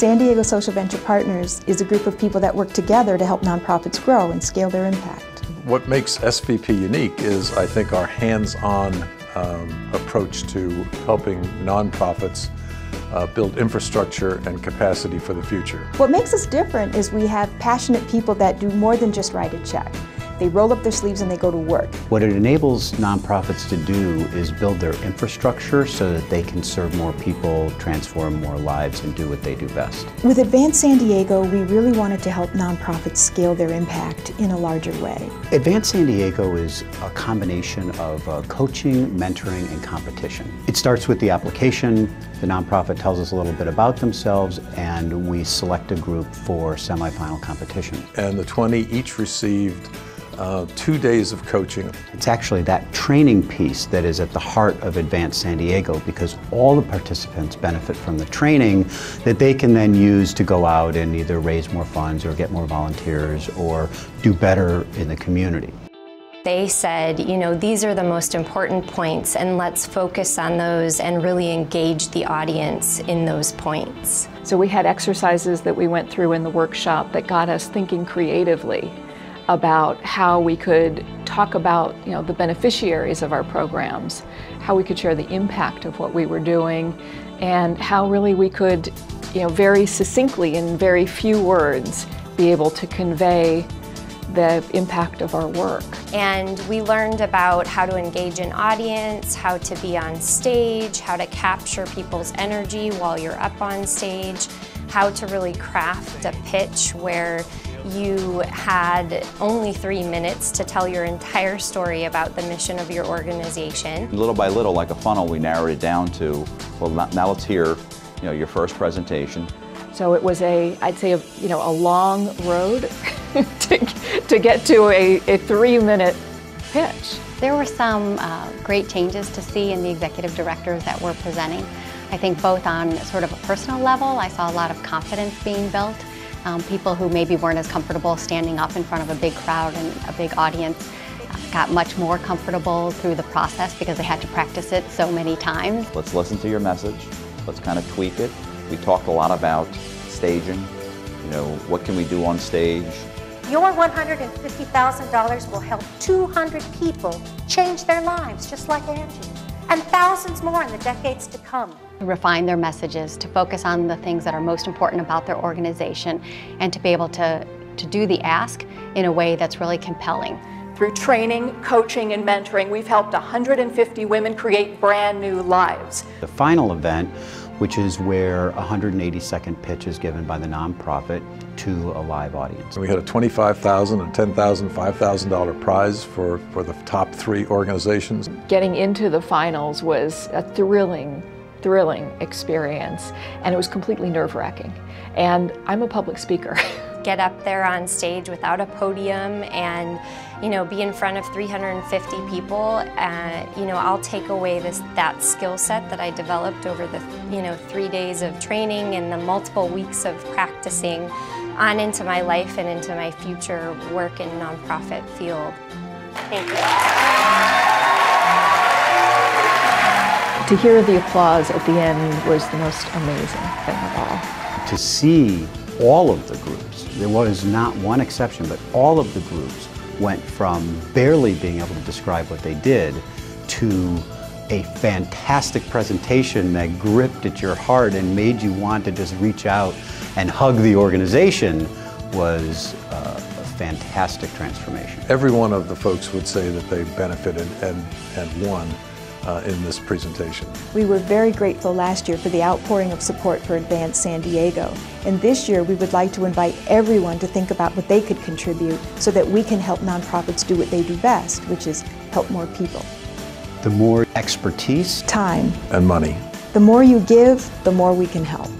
San Diego Social Venture Partners is a group of people that work together to help nonprofits grow and scale their impact. What makes SVP unique is, I think, our hands-on approach to helping nonprofits build infrastructure and capacity for the future. What makes us different is we have passionate people that do more than just write a check. They roll up their sleeves and they go to work. What it enables nonprofits to do is build their infrastructure so that they can serve more people, transform more lives, and do what they do best. With Advance San Diego, we really wanted to help nonprofits scale their impact in a larger way. Advance San Diego is a combination of coaching, mentoring, and competition. It starts with the application. The nonprofit tells us a little bit about themselves, and we select a group for semifinal competition. And the 20 each received 2 days of coaching. It's actually that training piece that is at the heart of Advance San Diego, because all the participants benefit from the training that they can then use to go out and either raise more funds or get more volunteers or do better in the community. They said, you know, these are the most important points and let's focus on those and really engage the audience in those points. So we had exercises that we went through in the workshop that got us thinking creatively about how we could talk about, you know, the beneficiaries of our programs, how we could share the impact of what we were doing, and how really we could, you know, very succinctly in very few words be able to convey the impact of our work. And we learned about how to engage an audience, how to be on stage, how to capture people's energy while you're up on stage, how to really craft a pitch where you had only 3 minutes to tell your entire story about the mission of your organization. Little by little, like a funnel, we narrowed it down to, well, now let's hear, you know, your first presentation. So it was I'd say, a long road to get to a 3-minute pitch. There were some great changes to see in the executive directors that were presenting. I think both on sort of a personal level, I saw a lot of confidence being built. People who maybe weren't as comfortable standing up in front of a big crowd and a big audience got much more comfortable through the process because they had to practice it so many times. Let's listen to your message. Let's kind of tweak it. We talked a lot about staging. You know, what can we do on stage? Your $150,000 will help 200 people change their lives, just like Angie, and thousands more in the decades to come. Refine their messages, to focus on the things that are most important about their organization, and to be able to do the ask in a way that's really compelling. Through training, coaching, and mentoring, we've helped 150 women create brand new lives. The final event, which is where a 180-second pitch is given by the nonprofit to a live audience. We had a $25,000, a $10,000, $5,000 prize for the top 3 organizations. Getting into the finals was a thrilling experience, and it was completely nerve-wracking. And I'm a public speaker. Get up there on stage without a podium and, you know, be in front of 350 people. You know, I'll take away that skill set that I developed over the 3 days of training and the multiple weeks of practicing on into my life and into my future work in nonprofit field. Thank you. To hear the applause at the end was the most amazing thing of all. To see all of the groups, there was not one exception, but all of the groups went from barely being able to describe what they did to a fantastic presentation that gripped at your heart and made you want to just reach out and hug the organization was a fantastic transformation. Every one of the folks would say that they benefited and won in this presentation. We were very grateful last year for the outpouring of support for Advance San Diego. And this year we would like to invite everyone to think about what they could contribute so that we can help nonprofits do what they do best, which is help more people. The more expertise, time, and money. The more you give, the more we can help.